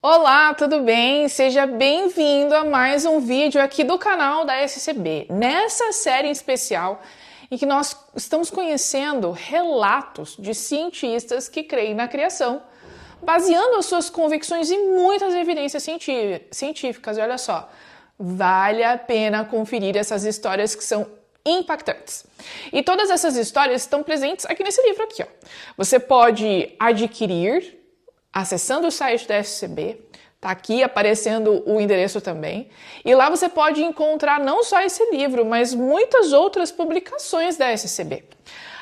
Olá, tudo bem? Seja bem-vindo a mais um vídeo aqui do canal da SCB. Nessa série especial em que nós estamos conhecendo relatos de cientistas que creem na criação, baseando as suas convicções em muitas evidências científicas. E olha só, vale a pena conferir essas histórias que são impactantes. E todas essas histórias estão presentes aqui nesse livro aqui, ó. Você pode adquirir acessando o site da SCB, tá aqui aparecendo o endereço também, e lá você pode encontrar não só esse livro, mas muitas outras publicações da SCB.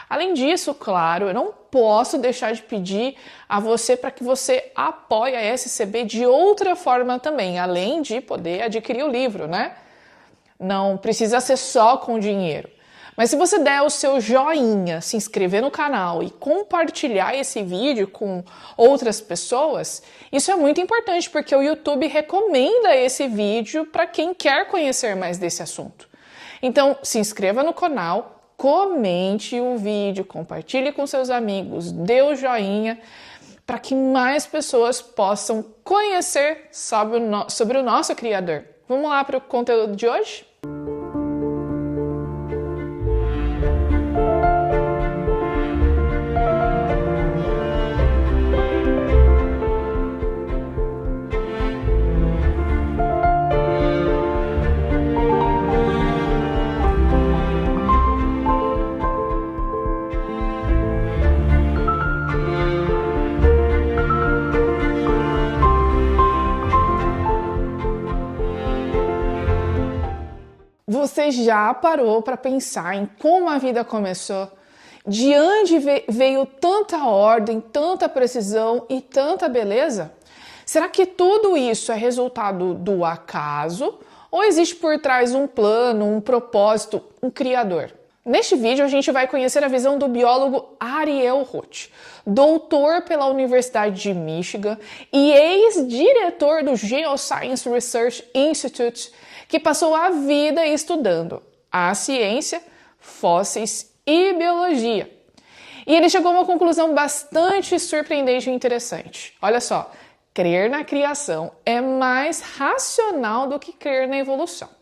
Além disso, claro, eu não posso deixar de pedir a você para que você apoie a SCB de outra forma também, além de poder adquirir o livro, né? Não precisa ser só com dinheiro. Mas se você der o seu joinha, se inscrever no canal e compartilhar esse vídeo com outras pessoas, isso é muito importante porque o YouTube recomenda esse vídeo para quem quer conhecer mais desse assunto. Então, se inscreva no canal, comente o vídeo, compartilhe com seus amigos, dê o joinha para que mais pessoas possam conhecer sobre o nosso Criador. Vamos lá para o conteúdo de hoje? Você já parou para pensar em como a vida começou? De onde veio tanta ordem, tanta precisão e tanta beleza? Será que tudo isso é resultado do acaso? Ou existe por trás um plano, um propósito, um criador? Neste vídeo a gente vai conhecer a visão do biólogo Ariel Roth, doutor pela Universidade de Michigan e ex-diretor do Geoscience Research Institute, que passou a vida estudando a ciência, fósseis e biologia. E ele chegou a uma conclusão bastante surpreendente e interessante. Olha só, crer na criação é mais racional do que crer na evolução.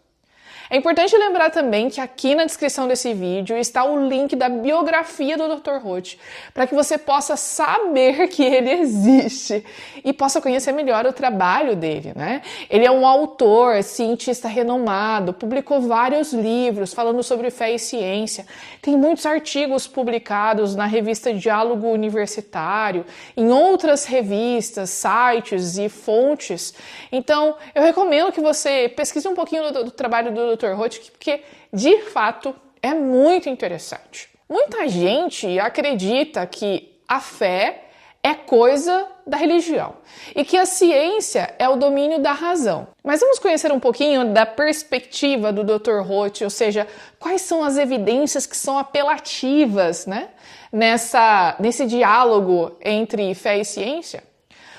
É importante lembrar também que aqui na descrição desse vídeo está o link da biografia do Dr. Roth, para que você possa saber que ele existe e possa conhecer melhor o trabalho dele, né? Ele é um autor, cientista renomado, publicou vários livros falando sobre fé e ciência, tem muitos artigos publicados na revista Diálogo Universitário, em outras revistas, sites e fontes. Então, eu recomendo que você pesquise um pouquinho do trabalho do Dr. Roth, porque de fato é muito interessante. Muita gente acredita que a fé é coisa da religião e que a ciência é o domínio da razão. Mas vamos conhecer um pouquinho da perspectiva do Dr. Roth, ou seja, quais são as evidências que são apelativas, né, nesse diálogo entre fé e ciência?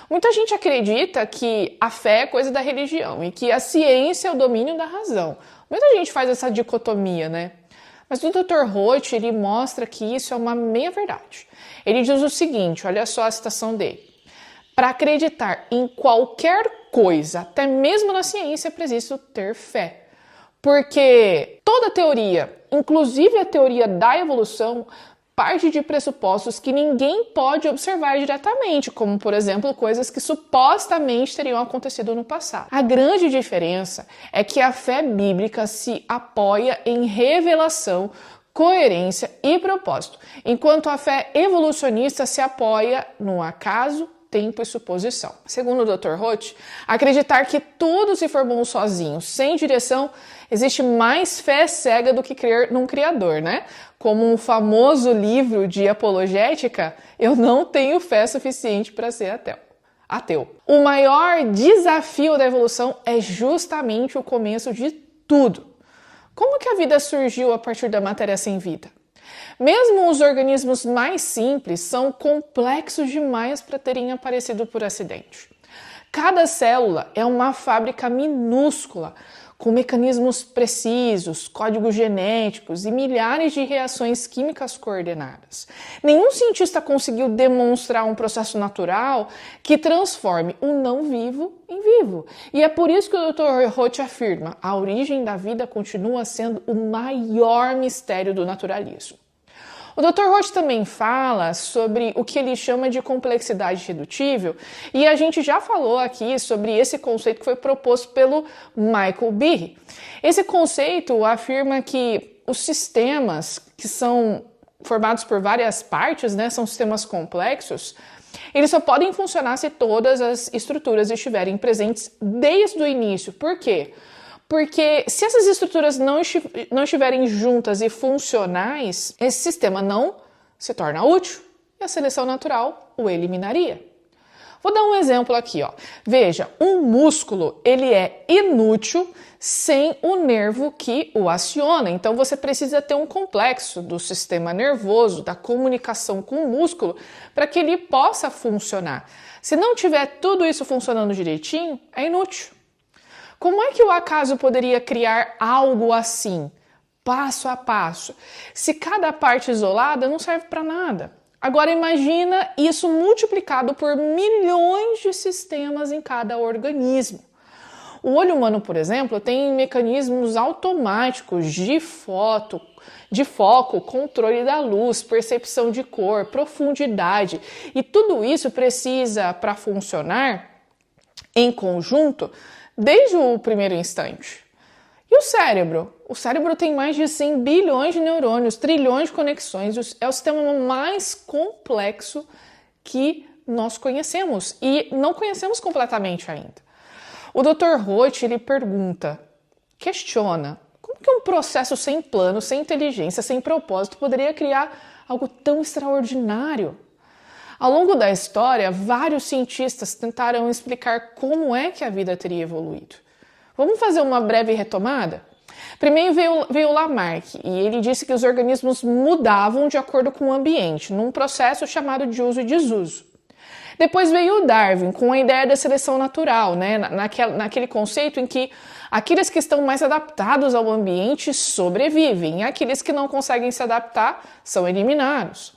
Muita gente acredita que a fé é coisa da religião e que a ciência é o domínio da razão. Muita gente faz essa dicotomia, né? Mas o Dr. Roth, ele mostra que isso é uma meia-verdade. Ele diz o seguinte, olha só a citação dele. Para acreditar em qualquer coisa, até mesmo na ciência, é preciso ter fé. Porque toda teoria, inclusive a teoria da evolução, parte de pressupostos que ninguém pode observar diretamente, como, por exemplo, coisas que supostamente teriam acontecido no passado. A grande diferença é que a fé bíblica se apoia em revelação, coerência e propósito, enquanto a fé evolucionista se apoia no acaso, tempo e suposição. Segundo o Dr. Roth, acreditar que tudo se formou sozinho, sem direção, existe mais fé cega do que crer num criador, né? Como um famoso livro de apologética, eu não tenho fé suficiente para ser ateu. O maior desafio da evolução é justamente o começo de tudo. Como que a vida surgiu a partir da matéria sem vida? Mesmo os organismos mais simples são complexos demais para terem aparecido por acidente. Cada célula é uma fábrica minúscula, com mecanismos precisos, códigos genéticos e milhares de reações químicas coordenadas. Nenhum cientista conseguiu demonstrar um processo natural que transforme o não vivo em vivo. E é por isso que o Dr. Roth afirma: a origem da vida continua sendo o maior mistério do naturalismo. O Dr. Roth também fala sobre o que ele chama de complexidade redutível, e a gente já falou aqui sobre esse conceito que foi proposto pelo Michael Behe. Esse conceito afirma que os sistemas que são formados por várias partes, né, são sistemas complexos, eles só podem funcionar se todas as estruturas estiverem presentes desde o início. Por quê? Porque se essas estruturas não estiverem juntas e funcionais, esse sistema não se torna útil e a seleção natural o eliminaria. Vou dar um exemplo aqui, ó. Veja, um músculo, ele é inútil sem o nervo que o aciona. Então você precisa ter um complexo do sistema nervoso, da comunicação com o músculo, para que ele possa funcionar. Se não tiver tudo isso funcionando direitinho, é inútil. Como é que o acaso poderia criar algo assim, passo a passo, se cada parte isolada não serve para nada? Agora imagina isso multiplicado por milhões de sistemas em cada organismo. O olho humano, por exemplo, tem mecanismos automáticos de foco, controle da luz, percepção de cor, profundidade, e tudo isso precisa, para funcionar em conjunto, desde o primeiro instante. E o cérebro? O cérebro tem mais de 100 bilhões de neurônios, trilhões de conexões, é o sistema mais complexo que nós conhecemos e não conhecemos completamente ainda. O Dr. Roth, ele questiona, como que um processo sem plano, sem inteligência, sem propósito poderia criar algo tão extraordinário? Ao longo da história, vários cientistas tentaram explicar como é que a vida teria evoluído. Vamos fazer uma breve retomada? Primeiro veio Lamarck, e ele disse que os organismos mudavam de acordo com o ambiente, num processo chamado de uso e desuso. Depois veio Darwin, com a ideia da seleção natural, né? naquele conceito em que aqueles que estão mais adaptados ao ambiente sobrevivem, e aqueles que não conseguem se adaptar são eliminados.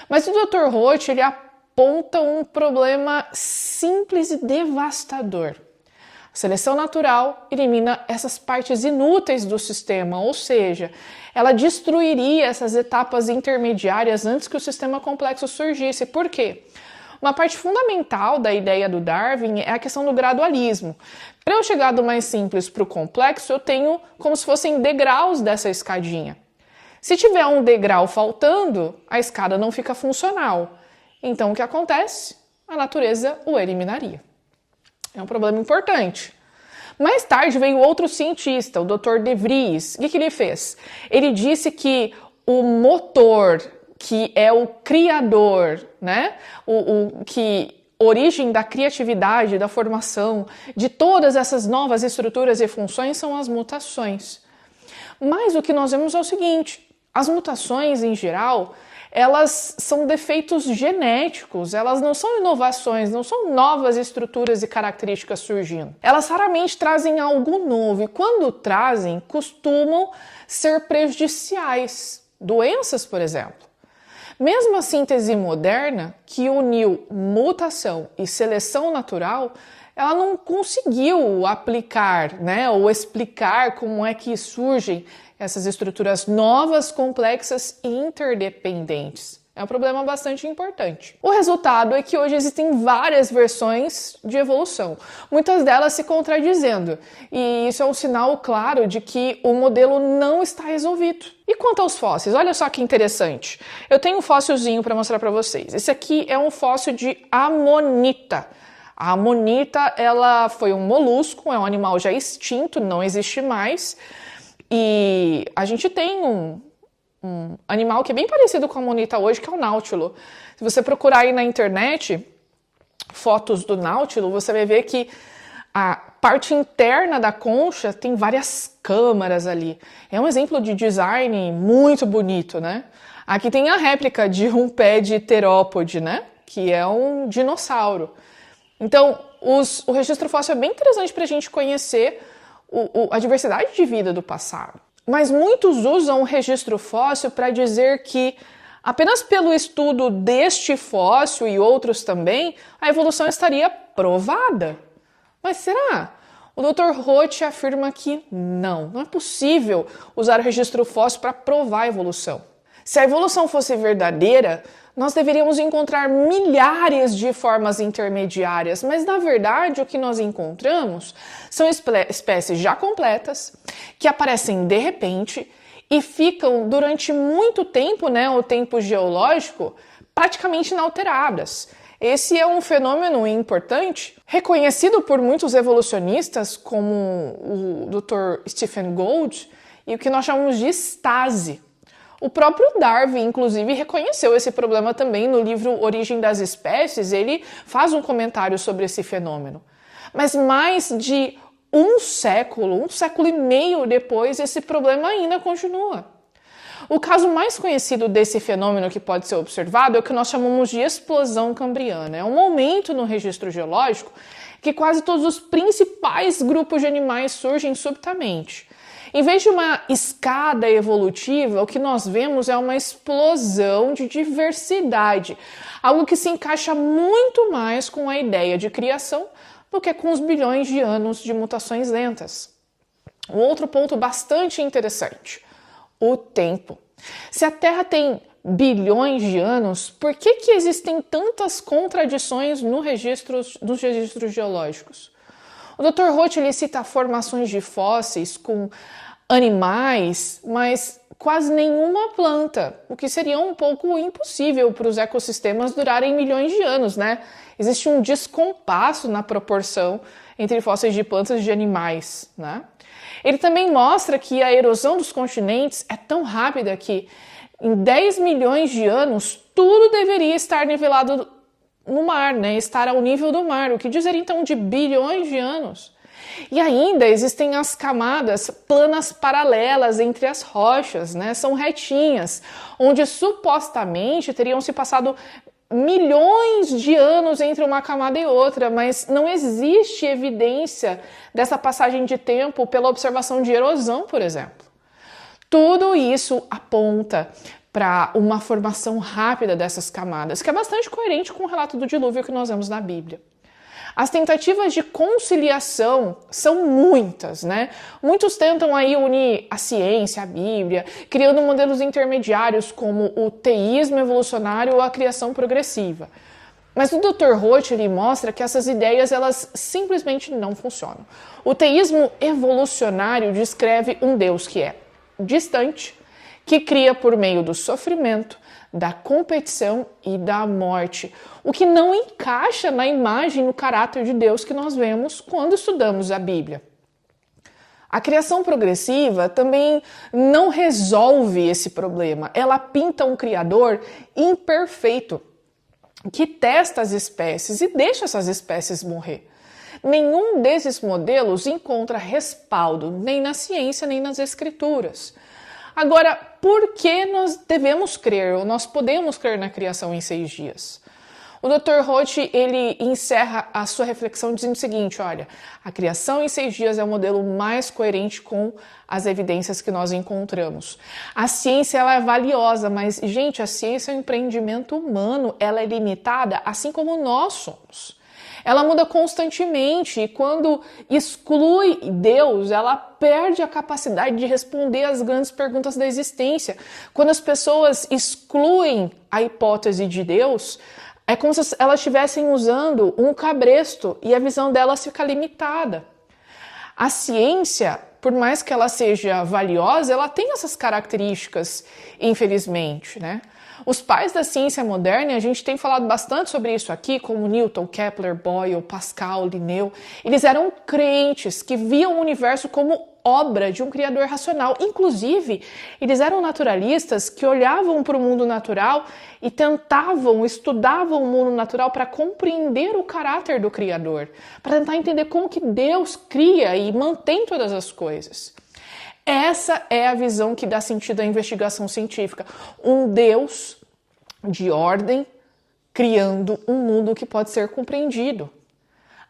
Mas o Dr. Roth, ele aponta um problema simples e devastador. A seleção natural elimina essas partes inúteis do sistema, ou seja, ela destruiria essas etapas intermediárias antes que o sistema complexo surgisse. Por quê? Uma parte fundamental da ideia do Darwin é a questão do gradualismo. Para eu chegar do mais simples para o complexo, eu tenho como se fossem degraus dessa escadinha. Se tiver um degrau faltando, a escada não fica funcional. Então, o que acontece? A natureza o eliminaria. É um problema importante. Mais tarde veio outro cientista, o Dr. De Vries. O que ele fez? Ele disse que o motor, que é o criador, né? Que origem da criatividade, da formação, de todas essas novas estruturas e funções são as mutações. Mas o que nós vemos é o seguinte: as mutações, em geral, elas são defeitos genéticos, elas não são inovações, não são novas estruturas e características surgindo. Elas raramente trazem algo novo e, quando trazem, costumam ser prejudiciais. Doenças, por exemplo. Mesmo a síntese moderna, que uniu mutação e seleção natural, ela não conseguiu aplicar, né, ou explicar como é que surgem essas estruturas novas, complexas e interdependentes. É um problema bastante importante. O resultado é que hoje existem várias versões de evolução, muitas delas se contradizendo, e isso é um sinal claro de que o modelo não está resolvido. E quanto aos fósseis, olha só que interessante. Eu tenho um fóssilzinho para mostrar para vocês. Esse aqui é um fóssil de amonita. A amonita, ela foi um molusco, é um animal já extinto, não existe mais. E a gente tem um animal que é bem parecido com a amonita hoje, que é o náutilo. Se você procurar aí na internet fotos do náutilo, você vai ver que a parte interna da concha tem várias câmaras ali. É um exemplo de design muito bonito, né? Aqui tem a réplica de um pé de terópode, né? Que é um dinossauro. Então, o registro fóssil é bem interessante para a gente conhecer a diversidade de vida do passado. Mas muitos usam o registro fóssil para dizer que apenas pelo estudo deste fóssil e outros também, a evolução estaria provada. Mas será? O Dr. Roth afirma que não é possível usar o registro fóssil para provar a evolução. Se a evolução fosse verdadeira, nós deveríamos encontrar milhares de formas intermediárias, mas na verdade o que nós encontramos são espécies já completas, que aparecem de repente e ficam durante muito tempo, o tempo geológico, praticamente inalteradas. Esse é um fenômeno importante, reconhecido por muitos evolucionistas, como o Dr. Stephen Gould, e o que nós chamamos de estase. O próprio Darwin, inclusive, reconheceu esse problema também no livro Origem das Espécies. Ele faz um comentário sobre esse fenômeno. Mas mais de um século e meio depois, esse problema ainda continua. O caso mais conhecido desse fenômeno que pode ser observado é o que nós chamamos de explosão cambriana. É um momento no registro geológico que quase todos os principais grupos de animais surgem subitamente. Em vez de uma escada evolutiva, o que nós vemos é uma explosão de diversidade, algo que se encaixa muito mais com a ideia de criação do que com os bilhões de anos de mutações lentas. Um outro ponto bastante interessante: o tempo. Se a Terra tem bilhões de anos, por que existem tantas contradições nos registros geológicos? O Dr. Roth cita formações de fósseis com animais, mas quase nenhuma planta, o que seria um pouco impossível para os ecossistemas durarem milhões de anos, Existe um descompasso na proporção entre fósseis de plantas e de animais, Ele também mostra que a erosão dos continentes é tão rápida que em 10 milhões de anos tudo deveria estar nivelado no mar, estar ao nível do mar, o que dizer então de bilhões de anos. E ainda existem as camadas planas paralelas entre as rochas, são retinhas, onde supostamente teriam se passado milhões de anos entre uma camada e outra, mas não existe evidência dessa passagem de tempo pela observação de erosão, por exemplo. Tudo isso aponta para uma formação rápida dessas camadas, que é bastante coerente com o relato do dilúvio que nós vemos na Bíblia. As tentativas de conciliação são muitas, Muitos tentam aí unir a ciência, a Bíblia, criando modelos intermediários como o teísmo evolucionário ou a criação progressiva. Mas o Dr. Roth mostra que essas ideias elas simplesmente não funcionam. O teísmo evolucionário descreve um Deus que é distante, que cria por meio do sofrimento, da competição e da morte, o que não encaixa na imagem, no caráter de Deus que nós vemos quando estudamos a Bíblia. A criação progressiva também não resolve esse problema, ela pinta um criador imperfeito, que testa as espécies e deixa essas espécies morrer. Nenhum desses modelos encontra respaldo, nem na ciência, nem nas escrituras. Agora, por que nós devemos crer, ou nós podemos crer na criação em 6 dias? O Dr. Roth, ele encerra a sua reflexão dizendo o seguinte: olha, a criação em 6 dias é o modelo mais coerente com as evidências que nós encontramos. A ciência ela é valiosa, mas, gente, a ciência é um empreendimento humano, ela é limitada, assim como nós somos. Ela muda constantemente e quando exclui Deus, ela perde a capacidade de responder às grandes perguntas da existência. Quando as pessoas excluem a hipótese de Deus, é como se elas estivessem usando um cabresto e a visão delas fica limitada. A ciência, por mais que ela seja valiosa, ela tem essas características, infelizmente, Os pais da ciência moderna, a gente tem falado bastante sobre isso aqui, como Newton, Kepler, Boyle, Pascal, Linneu. Eles eram crentes que viam o universo como obra de um criador racional. Inclusive, eles eram naturalistas que olhavam para o mundo natural e estudavam o mundo natural para compreender o caráter do criador, para tentar entender como que Deus cria e mantém todas as coisas. Essa é a visão que dá sentido à investigação científica. Um Deus de ordem criando um mundo que pode ser compreendido.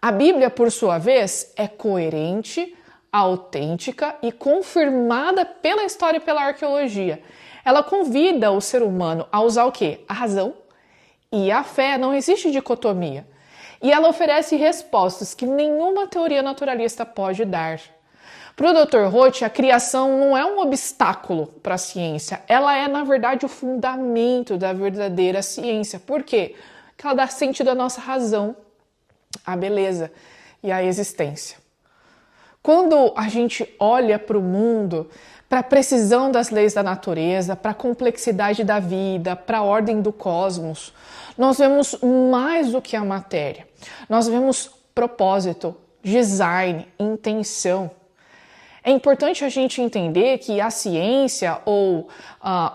A Bíblia, por sua vez, é coerente autêntica e confirmada pela história e pela arqueologia. Ela convida o ser humano a usar o quê? A razão e a fé. Não existe dicotomia. E ela oferece respostas que nenhuma teoria naturalista pode dar. Para o Dr. Roth, a criação não é um obstáculo para a ciência. Ela é, na verdade, o fundamento da verdadeira ciência. Por quê? Porque ela dá sentido à nossa razão, à beleza e à existência. Quando a gente olha para o mundo, para a precisão das leis da natureza, para a complexidade da vida, para a ordem do cosmos, nós vemos mais do que a matéria. Nós vemos propósito, design, intenção. É importante a gente entender que a ciência ou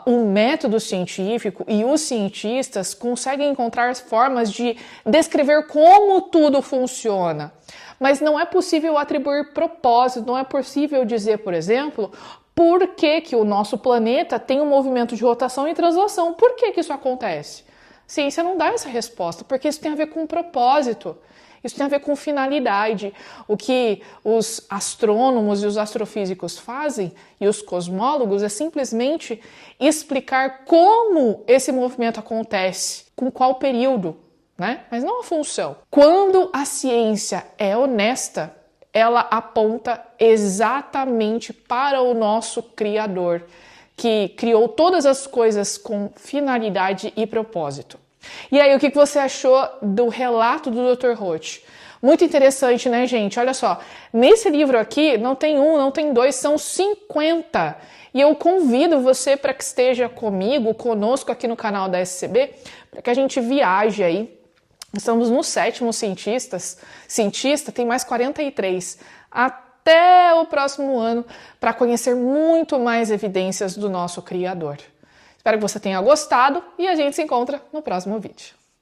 o método científico e os cientistas conseguem encontrar formas de descrever como tudo funciona. Mas não é possível atribuir propósito, não é possível dizer, por exemplo, por que o nosso planeta tem um movimento de rotação e translação. Por que isso acontece? A ciência não dá essa resposta, porque isso tem a ver com propósito. Isso tem a ver com finalidade. O que os astrônomos e os astrofísicos fazem, e os cosmólogos, é simplesmente explicar como esse movimento acontece, com qual período, né? Mas não a função. Quando a ciência é honesta, ela aponta exatamente para o nosso Criador, que criou todas as coisas com finalidade e propósito. E aí, o que você achou do relato do Dr. Roth? Muito interessante, né, gente? Olha só, nesse livro aqui não tem um, não tem dois, são 50. E eu convido você para que esteja conosco aqui no canal da SCB, para que a gente viaje aí. Estamos no 7º cientista, tem mais 43. Até o próximo ano, para conhecer muito mais evidências do nosso Criador. Espero que você tenha gostado e a gente se encontra no próximo vídeo.